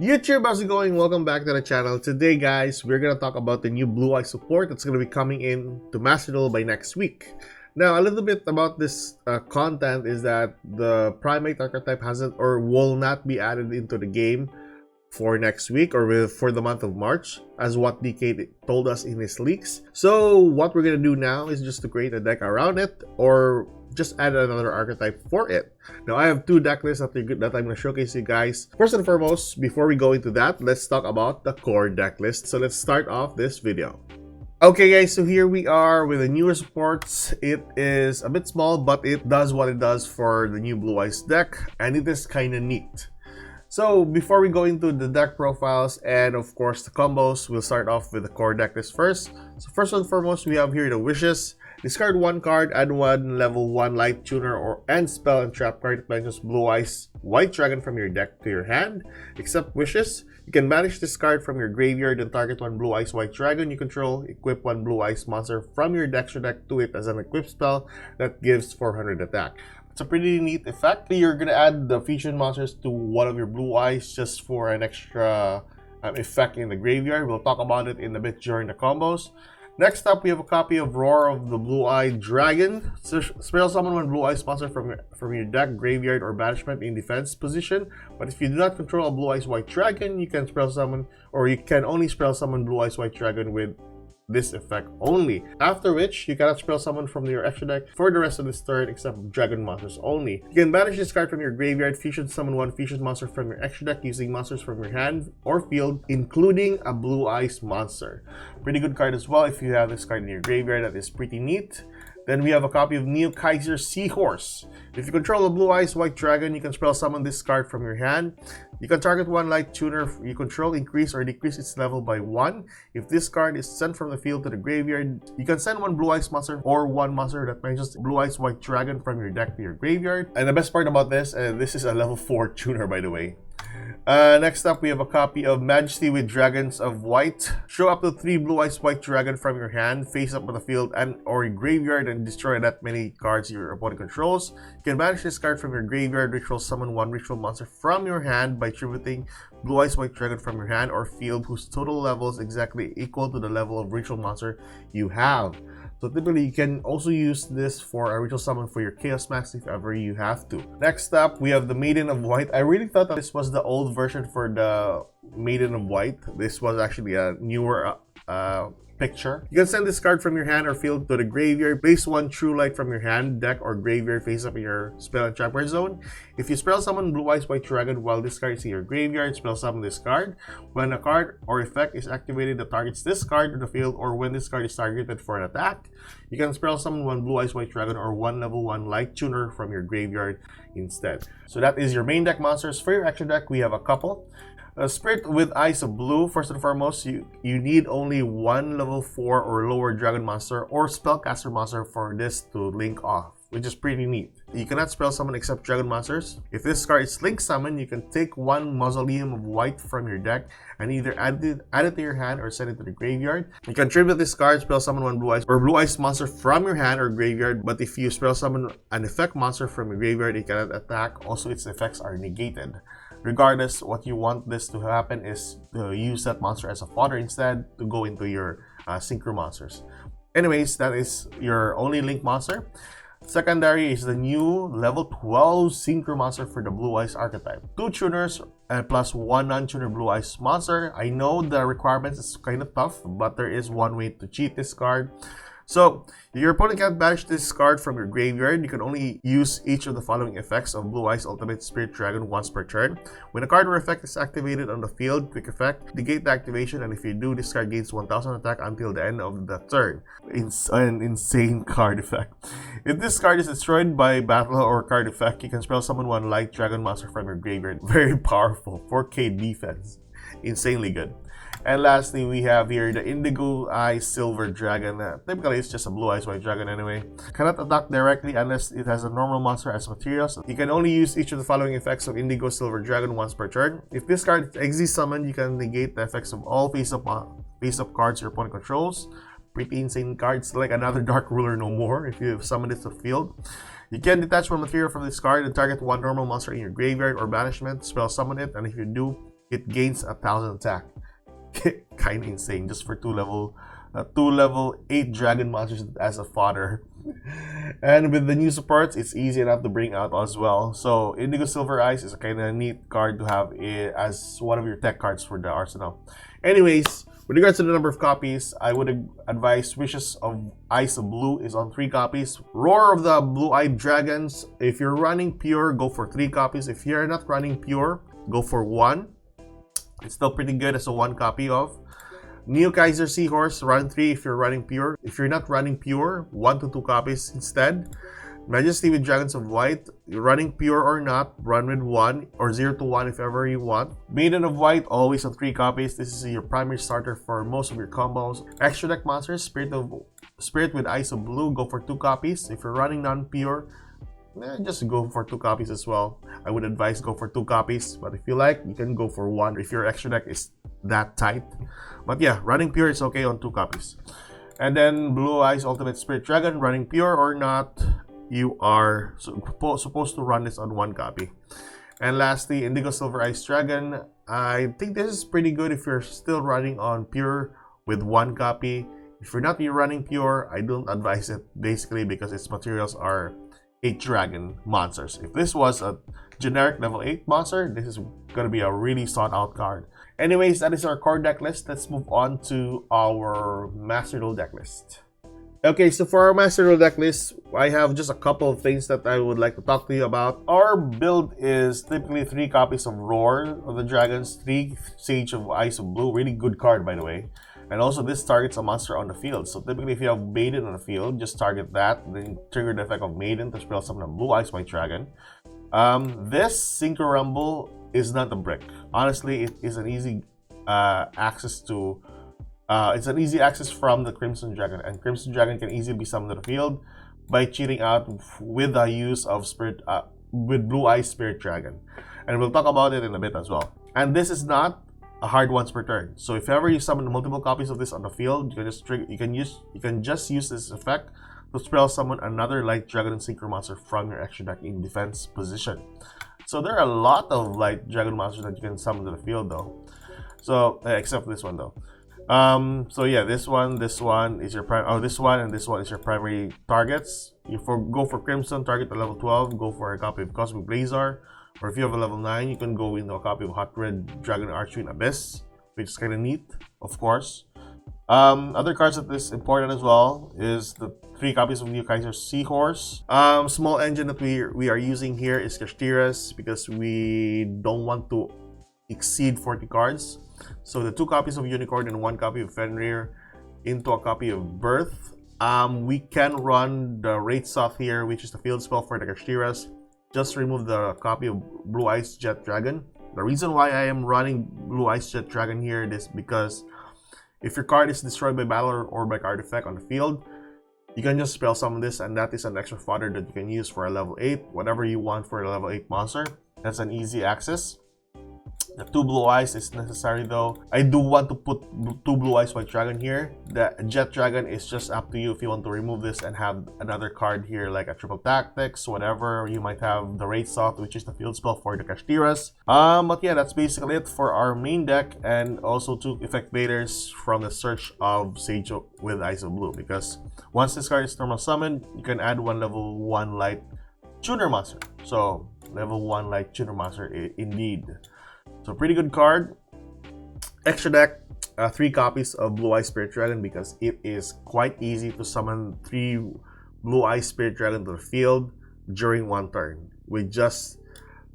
YouTube, how's it going? Welcome back to the channel. Today, guys, we're gonna talk about the new Blue Eye support that's gonna be coming in to Master Duel by next week. Now, a little bit about this content is that the Primate archetype hasn't or will not be added into the game for next week or for the month of March, as what DK told us in his leaks. So what we're gonna do now is just to create a deck around it, or just add another archetype for it. Now, I have two deck lists that I'm going to showcase you guys. First and foremost, before we go into that, let's talk about the core deck list. So let's start off this video. Okay guys, so here we are with the newer supports. It is a bit small, but it does what it does for the new Blue Eyes deck, and it is kind of neat. So before we go into the deck profiles and of course the combos, we'll start off with the core deck list first. So first and foremost, we have here the wishes. Discard one card, add one level 1 light tuner and spell and trap card that mentions Blue Eyes White Dragon from your deck to your hand. Except wishes, you can banish this card from your graveyard and target one Blue Eyes White Dragon you control. Equip one Blue Eyes monster from your extra deck to it as an equip spell that gives 400 attack. It's a pretty neat effect. You're gonna add the featured monsters to one of your Blue Eyes just for an extra effect in the graveyard. We'll talk about it in a bit during the combos. Next up, we have a copy of Roar of the Blue-Eyed Dragon. So, spell summon one Blue-Eyed sponsor from your deck, graveyard, or banishment in defense position. But if you do not control a Blue-Eyed White Dragon, you can spell summon, or you can only spell summon Blue-Eyed White Dragon with this effect only. After which, you cannot spell summon from your extra deck for the rest of this turn except dragon monsters only. You can banish this card from your graveyard, fusion summon one fusion monster from your extra deck using monsters from your hand or field, including a Blue Eyes monster. Pretty good card as well if you have this card in your graveyard. That is pretty neat. Then we have a copy of Neo Kaiser Seahorse. If you control a Blue Eyes White Dragon, you can spell summon this card from your hand. You can target one light tuner you control, increase or decrease its level by 1. If this card is sent from the field to the graveyard, you can send one Blue Eyes monster or one monster that mentions Blue Eyes White Dragon from your deck to your graveyard. And the best part about this is a level 4 tuner, by the way. Next up, we have a copy of Majesty with Dragons of White. Show up to 3 Blue Eyes White Dragon from your hand, face up on the field and or your graveyard, and destroy that many cards your opponent controls. You can banish this card from your graveyard, ritual summon one ritual monster from your hand by tributing Blue Eyes White Dragon from your hand or field whose total level is exactly equal to the level of ritual monster you have. So typically, you can also use this for a ritual summon for your Chaos Max if ever you have to. Next up, we have the Maiden of White. I really thought that this was the old version for the Maiden of White. This was actually a newer picture. You can send this card from your hand or field to the graveyard. Place one True Light from your hand, deck, or graveyard face up in your spell and trap zone. If you spell summon Blue Eyes White Dragon while this card is in your graveyard, spell summon this card. When a card or effect is activated that targets this card in the field, or when this card is targeted for an attack, you can spell summon one Blue Eyes White Dragon or one level 1 light tuner from your graveyard instead. So that is your main deck monsters. For your extra deck, we have a couple. Spirit with Eyes of Blue. First and foremost, you need only one level 4 or lower dragon monster or spellcaster monster for this to link off, which is pretty neat. You cannot spell summon except dragon monsters. If this card is link summon, you can take one Mausoleum of White from your deck and either add it to your hand or send it to the graveyard. You can tribute this card, spell summon one Blue Eyes or Blue Eyes monster from your hand or graveyard, but if you spell summon an effect monster from your graveyard, it cannot attack. Also, its effects are negated. Regardless, what you want this to happen is to use that monster as a fodder instead to go into your synchro monsters. Anyways, that is your only link monster. Secondary is the new level 12 synchro monster for the Blue Eyes archetype. 2 tuners plus 1 non-tuner Blue Eyes monster. I know the requirements is kind of tough, but there is one way to cheat this card. So, your opponent can't banish this card from your graveyard. You can only use each of the following effects of Blue Eyes Ultimate Spirit Dragon once per turn. When a card or effect is activated on the field, quick effect, negate the activation, and if you do, this card gains 1000 attack until the end of the turn. An insane card effect. If this card is destroyed by battle or card effect, you can spell summon one Light Dragon monster from your graveyard. Very powerful. 4k defense. Insanely good. And lastly, we have here the Indigo Eyes Silver Dragon. Typically, it's just a Blue Eyes White Dragon anyway. Cannot attack directly unless it has a normal monster as materials. You can only use each of the following effects of Indigo Silver Dragon once per turn. If this card is exit summoned, you can negate the effects of all face-up cards your opponent controls. Pretty insane cards, like another Dark Ruler no more if you summon it to the field. You can detach one material from this card and target one normal monster in your graveyard or banishment, spell summon it, and if you do, it gains 1,000 attack. Kinda insane, just for two level 8 dragon monsters as a fodder. And with the new supports, it's easy enough to bring out as well. So Indigo Silver Eyes is a kind of neat card to have as one of your tech cards for the arsenal. Anyways, with regards to the number of copies, I would advise Wishes of Eyes of Blue is on 3 copies. Roar of the Blue-Eyed Dragons, if you're running pure, go for 3 copies. If you're not running pure, go for 1. It's still pretty good as a 1 copy of. Neo Kaiser Seahorse, run 3 if you're running pure. If you're not running pure, 1 to 2 copies instead. Majesty with Dragons of White, running pure or not, run with 1 or 0 to 1 if ever you want. Maiden of White, always on 3 copies. This is your primary starter for most of your combos. Extra deck monsters, Spirit with Eyes of Blue, go for 2 copies. If you're running non-pure, just go for 2 copies as well. I would advise go for 2 copies, but if you like, you can go for 1 if your extra deck is that tight. But yeah, running pure is okay on 2 copies. And then Blue Eyes Ultimate Spirit Dragon, running pure or not, you are supposed to run this on 1 copy. And lastly, Indigo Silver Eyes Dragon. I think this is pretty good if you're still running on pure with 1 copy. If you're not running pure, I don't advise it, basically because its materials are 8 dragon monsters. If this was a generic level 8 monster, this is going to be a really sought out card. Anyways, that is our core deck list. Let's move on to our Master Duel deck list. Okay, so for our Master Duel deck list, I have just a couple of things that I would like to talk to you about. Our build is typically 3 copies of Roar of the Dragons, 3 Sage of Eyes of Blue, really good card by the way. And also this targets a monster on the field. So typically if you have Maiden on the field, just target that, then trigger the effect of Maiden to spell summon a Blue Eyes White Dragon. This Synchro Rumble is not a brick. Honestly, it is an easy access to it's an easy access from the Crimson Dragon, and Crimson Dragon can easily be summoned to the field by cheating out with the use of with Blue Eyes Spirit Dragon. And we'll talk about it in a bit as well. And this is not a hard once per turn. So if ever you summon multiple copies of this on the field, you can just trigger, you can just use this effect to spell summon another Light Dragon and Synchro monster from your extra deck in defense position. So there are a lot of Light Dragon monsters that you can summon to the field though. So except this one though. So yeah, this one is your prime. Oh, this one and this one is your primary targets. You go for Crimson, target a level 12. Go for a copy of Cosmic Blazar, or if you have a level 9, you can go into a copy of Hot Red Dragon Archwing Abyss, which is kind of neat, of course. Other cards that is important as well is the 3 copies of Neo Kaiser Seahorse. Small engine that we are using here is Kashtira's because we don't want to exceed 40 cards. So the 2 copies of Unicorn and 1 copy of Fenrir into a copy of Birth. We can run the Wraith Soth here, which is the field spell for the Kashtira's. Just remove the copy of Blue Eyes Jet Dragon. The reason why I am running Blue Eyes Jet Dragon here is because if your card is destroyed by battle or by card effect on the field, you can just spell summon this, and that is an extra fodder that you can use for a level 8, whatever you want for a level 8 monster. That's an easy access. The 2 Blue Eyes is necessary though. I do want to put 2 Blue Eyes White Dragon here. The Jet Dragon is just up to you if you want to remove this and have another card here like a Triple Tactics, whatever. You might have the Wraith Soth, which is the field spell for the Kashtira's. But yeah, that's basically it for our main deck, and also 2 effect baiters from the search of Sage with Eyes of Blue, because once this card is normal summoned, you can add 1 level 1 light tuner monster. So level 1 light tuner monster indeed. So pretty good card. Extra deck, 3 copies of Blue Eyes Spirit Dragon because it is quite easy to summon 3 Blue Eyes Spirit Dragon to the field during 1 turn with just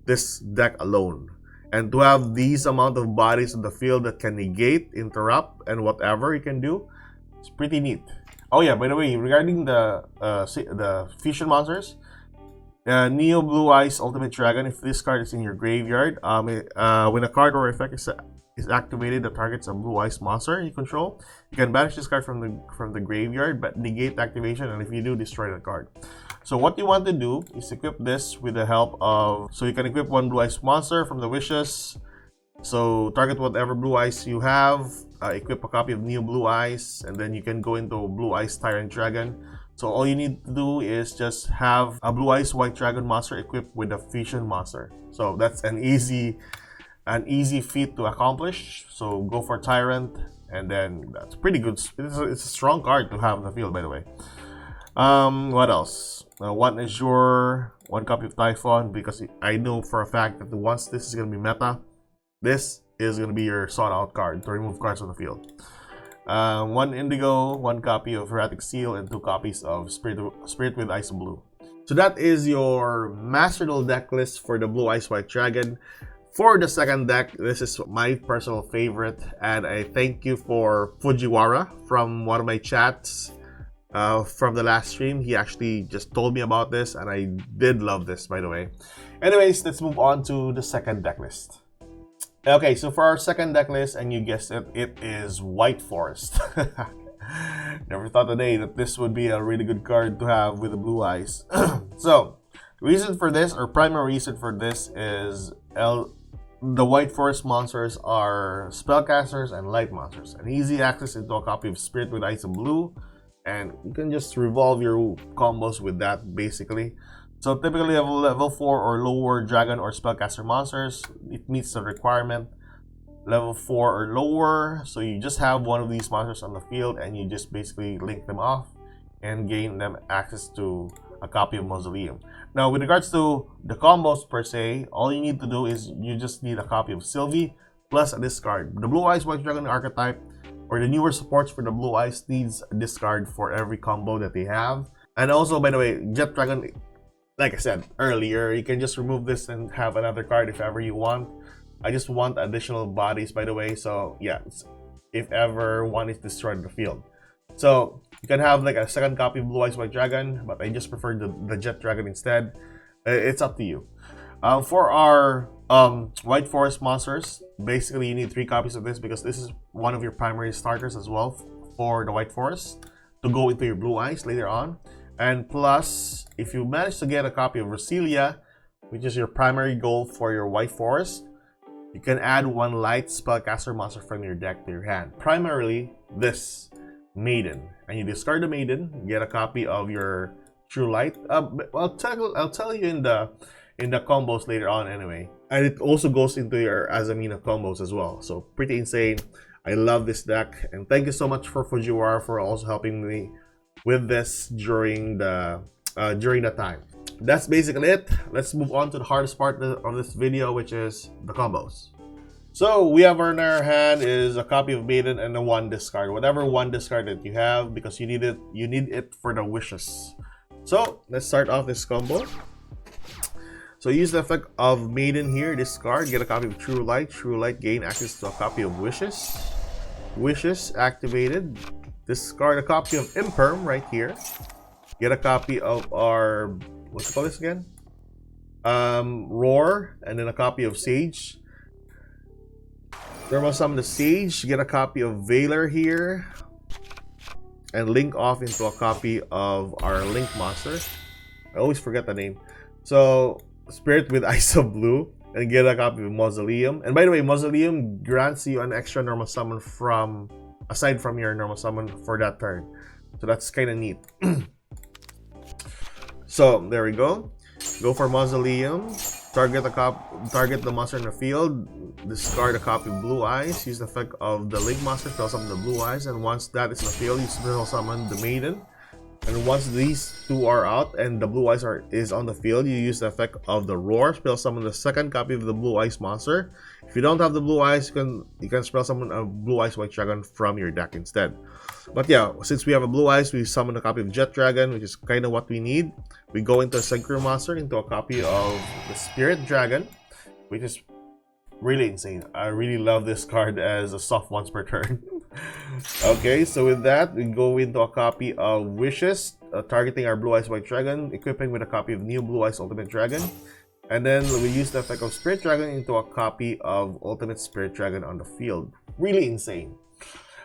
this deck alone. And to have these amount of bodies in the field that can negate, interrupt, and whatever you can do, it's pretty neat. Oh yeah, by the way, regarding the fusion monsters, Neo Blue Eyes Ultimate Dragon, if this card is in your graveyard, when a card or effect is activated that targets a Blue Eyes monster you control, you can banish this card from the graveyard, but negate activation, and if you do, destroy the card. So what you want to do is equip this with the help of, so you can equip 1 Blue Eyes monster from the wishes. So target whatever Blue Eyes you have, equip a copy of Neo Blue Eyes, and then you can go into Blue Eyes Tyrant Dragon. So all you need to do is just have a Blue Eyes White Dragon monster equipped with a Fusion monster. So that's an easy an easy feat to accomplish. So go for Tyrant, and then that's pretty good. It's a strong card to have in the field, by the way. What else? One Azure, one copy of Typhon, because I know for a fact that once this is going to be meta, this is going to be your sought out card to remove cards from the field. One Indigo, one copy of Erratic Seal, and two copies of Spirit with Ice and Blue. So that is your Master Duel deck list for the Blue Eyes White Dragon. For the second deck, this is my personal favorite, and I thank you for Fujiwara from one of my chats from the last stream. He actually just told me about this, and I did love this, by the way. Anyways, let's move on to the second deck list. Okay, so for our second deck list, and you guessed it, it is White Forest. Never thought today that this would be a really good card to have with the Blue Eyes. So, the reason for this, or primary reason for this, is the White Forest monsters are spellcasters and light monsters, and easy access into a copy of Spirit with Ice and Blue, and you can just revolve your combos with that, basically. So typically have level 4 or lower dragon or spellcaster monsters. It meets the requirement. Level 4 or lower, so you just have one of these monsters on the field and you just basically link them off and gain them access to a copy of Mausoleum. Now with regards to the combos per se, all you need to do is you just need a copy of Silvy plus a discard. The Blue Eyes White Dragon archetype, or the newer supports for the Blue Eyes, needs a discard for every combo that they have. And also, by the way, Jet Dragon, like I said earlier, you can just remove this and have another card if ever you want. I just want additional bodies, by the way, so yeah, if ever one is destroyed in the field. So you can have like a second copy of Blue Eyes White Dragon, but I just prefer the Jet Dragon instead. It's up to you. For our White Forest monsters, basically you need 3 copies of this because this is one of your primary starters as well for the White Forest to go into your Blue Eyes later on. And plus, if you manage to get a copy of Roselia, which is your primary goal for your White Forest, you can add one light spellcaster monster from your deck to your hand. Primarily, this Maiden. And you discard the Maiden, get a copy of your True Light. I'll tell you in the combos later on anyway. And it also goes into your Azamina combos as well. So pretty insane. I love this deck. And thank you so much for Fujiwara for also helping me with this during the time. That's basically it. Let's move on to the hardest part of this video, which is the combos. So we have in our hand is a copy of Maiden and a 1 discard. Whatever 1 discard that you have, because you need it for the wishes. So let's start off this combo. So use the effect of Maiden here, discard, get a copy of True Light. True Light, gain access to a copy of Wishes. Wishes activated. Discard a copy of Imperm right here. Get a copy of our, what's it called this again? Roar, and then a copy of Sage. Thermal summon the Sage, get a copy of Veiler here, and link off into a copy of our Link monster. I always forget the name. So, Spirit with Ice of Blue, and get a copy of Mausoleum. And by the way, Mausoleum grants you an extra normal summon from, aside from your normal summon for that turn. So that's kind of neat. So there we go. Go for Mausoleum. Target the monster in the field. Discard a copy of Blue Eyes. Use the effect of the Link monster. Spell summon the Blue Eyes. And once that is in the field, you spell summon the Maiden. And once these two are out and the Blue Eyes is on the field, you use the effect of the Roar. Spell summon the second copy of the Blue Eyes monster. If you don't have the Blue Eyes, you can spell summon a Blue Eyes White Dragon from your deck instead. But yeah, since we have a Blue Eyes, we summon a copy of Jet Dragon, which is kind of what we need. We go into a Synchro monster, into a copy of the Spirit Dragon, which is really insane. I really love this card as a soft once per turn. Okay, so with that, we go into a copy of Wishes, targeting our Blue Eyes White Dragon, equipping with a copy of New Blue Eyes Ultimate Dragon. And then we use the effect of Spirit Dragon into a copy of Ultimate Spirit Dragon on the field. Really insane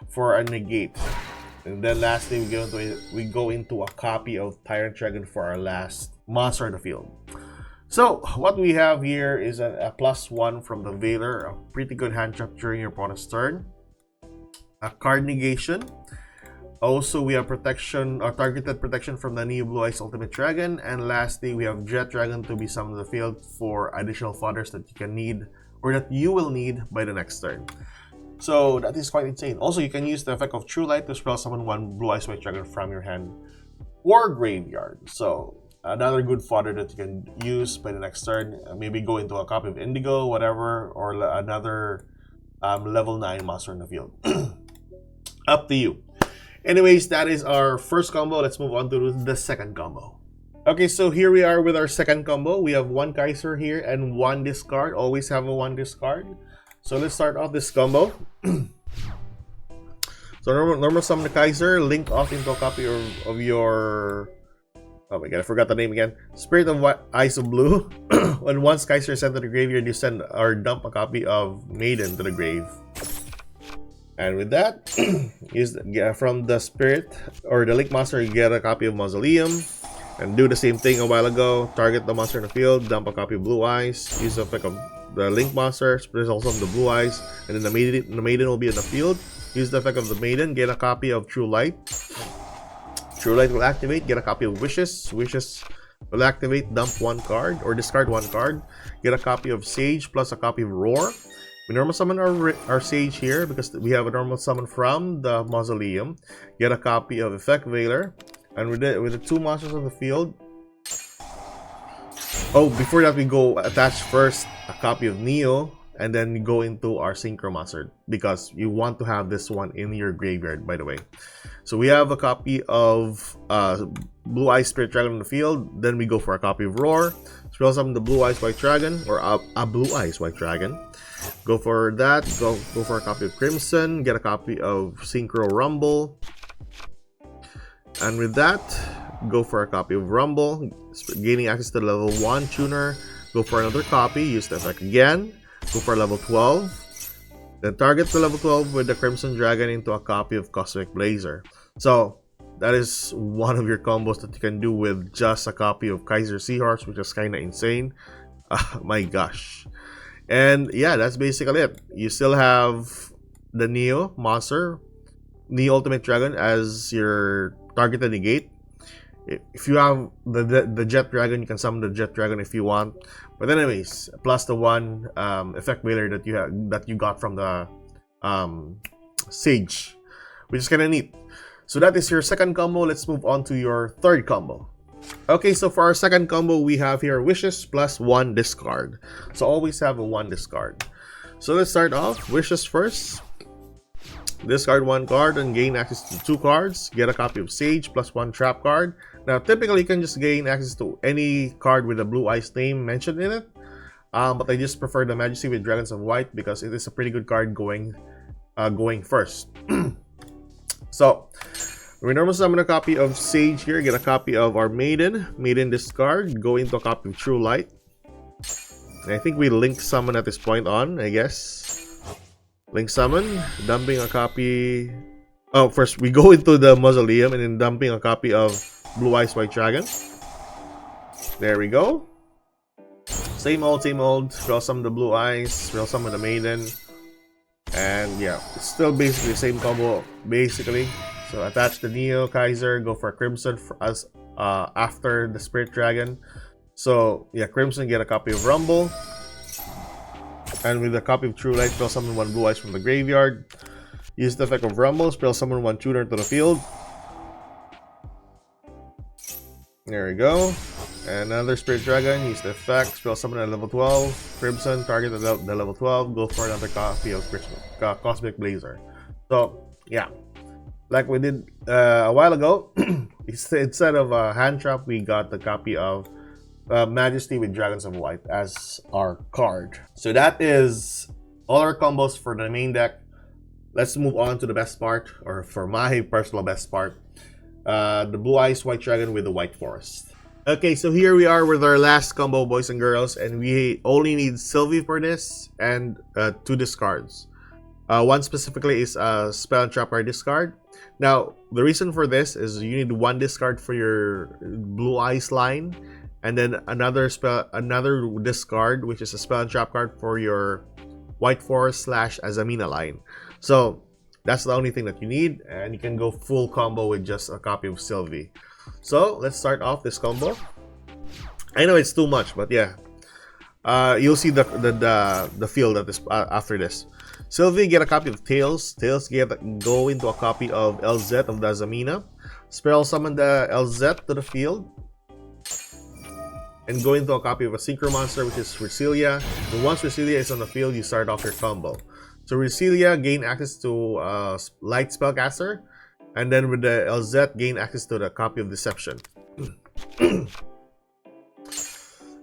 for a negate. And then lastly, we go into a copy of Tyrant Dragon for our last monster on the field. So what we have here is a +1 from the Veiler, a pretty good hand trap during your opponent's turn. A card negation. Also, we have protection or targeted protection from the New Blue Eyes Ultimate Dragon. And lastly, we have Jet Dragon to be summoned to the field for additional fodders that you can need or that you will need by the next turn. So that is quite insane. Also, you can use the effect of True Light to spell summon one Blue Eyes White Dragon from your hand or graveyard. So another good fodder that you can use by the next turn. Maybe go into a copy of Indigo, whatever, or another level 9 monster in the field. Up to you. Anyways, that is our first combo. Let's move on to the second combo. Okay, so here we are with our second combo. We have one Kaiser here and one discard. Always have a one discard. So let's start off this combo. So normal summon the Kaiser, link off into a copy of your... Oh my god, I forgot the name again. Spirit of Eyes of Blue. When once Kaiser is sent to the graveyard, you send or dump a copy of Maiden to the grave. And with that, from the Spirit or the Link Monster, you get a copy of Mausoleum. And do the same thing a while ago. Target the monster in the field, dump a copy of Blue Eyes, use the effect of the Link Monster, there's also the Blue Eyes, and then the Maiden will be in the field. Use the effect of the Maiden, get a copy of True Light. True Light will activate, get a copy of Wishes. Wishes will activate, dump one card or discard one card. Get a copy of Sage plus a copy of Roar. We normal summon our Sage here because we have a normal summon from the Mausoleum. Get a copy of Effect Veiler. And with the two monsters on the field. Oh, before that we go attach first a copy of Neo. And then go into our Synchro Monster, because you want to have this one in your graveyard, by the way. So we have a copy of Blue Eyes Spirit Dragon in the field. Then we go for a copy of Roar. Spell summon the Blue Eyes White Dragon, or a Blue Eyes White Dragon. Go for that. Go for a copy of Crimson. Get a copy of Synchro Rumble. And with that, go for a copy of Rumble. Gaining access to the level 1 tuner. Go for another copy. Use the effect again. Go for level 12. Then target the level 12 with the Crimson Dragon into a copy of Cosmic Blazer. So that is one of your combos that you can do with just a copy of Kaiser Seahorse, which is kind of insane. My gosh. And yeah, that's basically it. You still have the Neo monster, Neo Ultimate Dragon, as your target to negate. If you have the Jet Dragon, you can summon the Jet Dragon if you want. But anyways, plus the one effect veiler that you got from the Sage, which is kind of neat. So that is your second combo. Let's move on to your third combo. Okay, so for our second combo, we have here Wishes plus one discard. So always have a one discard. So let's start off. Wishes first. Discard one card and gain access to two cards. Get a copy of Sage plus one trap card. Now, typically, you can just gain access to any card with a Blue Eyes name mentioned in it. But I just prefer the Majesty with Dragons of White because it is a pretty good card going first. So, we normally summon a copy of Sage here. Get a copy of our Maiden. Maiden discard. Go into a copy of True Light. And I think we link summon at this point on, I guess. Link summon, dumping a copy. Oh, first we go into the Mausoleum and then dumping a copy of Blue Eyes White Dragon. There we go. Same old, same old. Spell summon the Blue Eyes, spell summon the Maiden. And yeah, it's still basically the same combo, basically. So attach the Neo, Kaiser, go for a Crimson as after the Spirit Dragon. So yeah, Crimson, get a copy of Rumble. And with a copy of True Light, spell summon one Blue Eyes from the graveyard. Use the effect of Rumble, spell summon one tuner to the field. There we go. Another Spirit Dragon, use the effect, spell summon at level 12. Crimson, target the level 12, go for another copy of Cosmic Blazer. So, yeah. Like we did a while ago, instead of a hand trap, we got the copy of Majesty with Dragons of White as our card. So that is all our combos for the main deck. Let's move on to the best part, or for my personal best part, the Blue Eyes White Dragon with the White Forest. Okay, so here we are with our last combo, boys and girls, and we only need Silvy for this and two discards. One specifically is a Spell and Trap card discard. Now, the reason for this is you need one discard for your Blue Eyes line, and then another discard, which is a Spell and Trap card for your White Forest / Azamina line. So that's the only thing that you need, and you can go full combo with just a copy of Silvy. So let's start off this combo. I know it's too much, but yeah. you'll see the field that is after this. Silvy, get a copy of Tails. Tails, go into a copy of LZ of Dazamina. Spell summon the LZ to the field. And go into a copy of a Synchro Monster, which is Resilia. And once Resilia is on the field, you start off your combo. So Resilia, gain access to Light Spellcaster. And then with the LZ, gain access to the copy of Deception.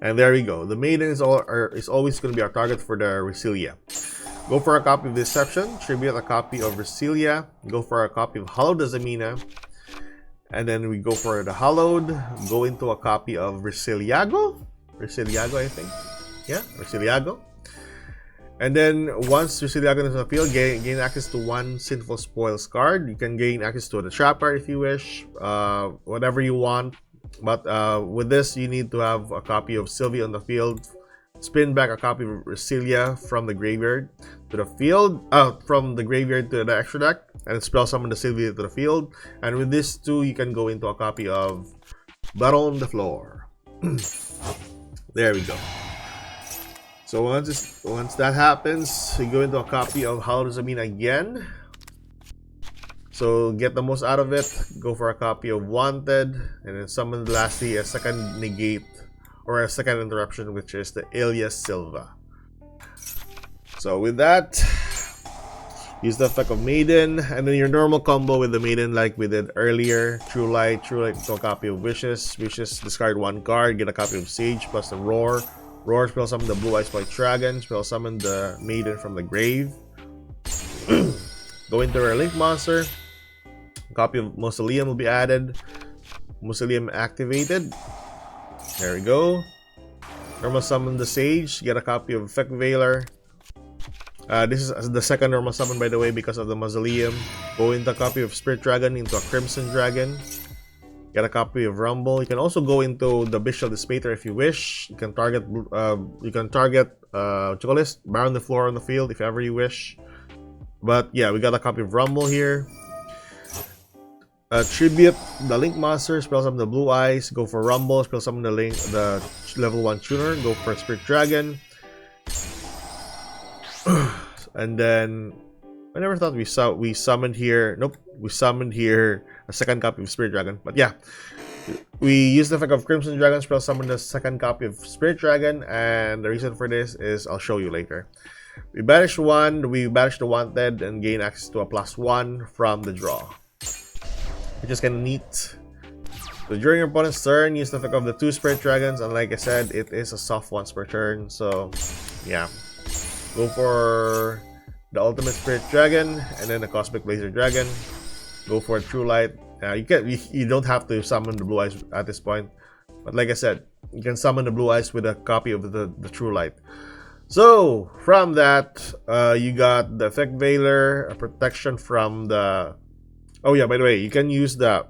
And there we go. The Maiden is always going to be our target for the Resilia. Go for a copy of Deception. Tribute a copy of Resilia. Go for a copy of Hallowed Dazamina. And then we go for the Hallowed. Go into a copy of Resiliago. Resiliago, I think. Yeah, Resiliago. And then once Resiliago is on the field, gain access to one Sinful Spoils card. You can gain access to the Trapper if you wish. Whatever you want. But with this, you need to have a copy of Silvy on the field. Spin back a copy of Resilia from the graveyard to the field. From the graveyard to the extra deck. And spell summon the Silvy to the field. And with this too, you can go into a copy of Battle on the Floor. There we go. So once that happens, you go into a copy of Hallowed Dazamina again. So get the most out of it. Go for a copy of Wanted, and then summon lastly a second negate or a second interruption, which is the Alias Silva. So with that, use the effect of Maiden, and then your normal combo with the Maiden like we did earlier. True Light, to a copy of Wishes. Wishes, discard one card, get a copy of Sage plus the Roar. Roar, spell summon the Blue Eyes White Dragon. Spell summon the Maiden from the grave. Go into our Link Monster. A copy of Mausoleum will be added. Mausoleum activated. There we go. Normal summon the Sage. Get a copy of Effect Veiler. This is the second normal summon, by the way, because of the Mausoleum. Go into a copy of Spirit Dragon into a Crimson Dragon. Get a copy of Rumble. You can also go into the Bestial Dispater if you wish. You can target what you call this? Baron the Floor on the field if ever you wish. But yeah, we got a copy of Rumble here. Tribute the Link Monster, spell summon the Blue Eyes, go for Rumble, spell summon the level 1 tuner, go for Spirit Dragon. And then I never thought we summoned here. Nope, we summoned here a second copy of Spirit Dragon. But yeah, we used the effect of Crimson Dragon, spell summon the second copy of Spirit Dragon, and the reason for this is I'll show you later. We banish the Wanted and gain access to a +1 from the draw, which is kind of neat. So during your opponent's turn, use the effect of the 2 Spirit Dragons, and like I said, it is a soft once per turn. So yeah, go for the Ultimate Spirit Dragon and then the Cosmic Laser Dragon. Go for a True Light. You don't have to summon the Blue Eyes at this point, but like I said, you can summon the Blue Eyes with a copy of the True Light. So from that, you got the Effect Veiler, a protection from the. Oh yeah, by the way, you can use the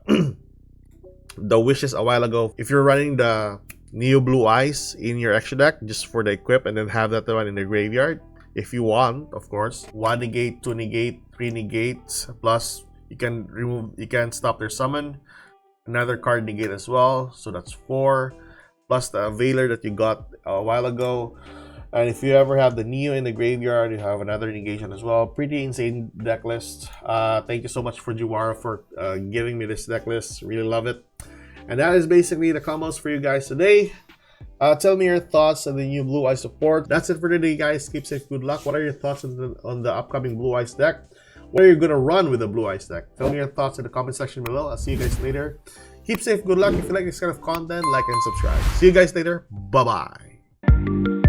the Wishes a while ago. If you're running the Neo Blue Eyes in your extra deck, just for the equip, and then have that one in the graveyard. If you want, of course. 1 negate, 2 negate, 3 negates, plus you can stop their summon. Another card negate as well, so that's 4. Plus the Veiler that you got a while ago. And if you ever have the Neo in the graveyard, you have another negation as well. Pretty insane deck list. Thank you so much for Juwara for giving me this deck list. Really love it. And that is basically the combos for you guys today. Tell me your thoughts on the new Blue Eyes support. That's it for today, guys. Keep safe, good luck. What are your thoughts on the upcoming Blue Eyes deck? What are you going to run with the Blue Eyes deck? Tell me your thoughts in the comment section below. I'll see you guys later. Keep safe, good luck. If you like this kind of content, like and subscribe. See you guys later. Bye-bye.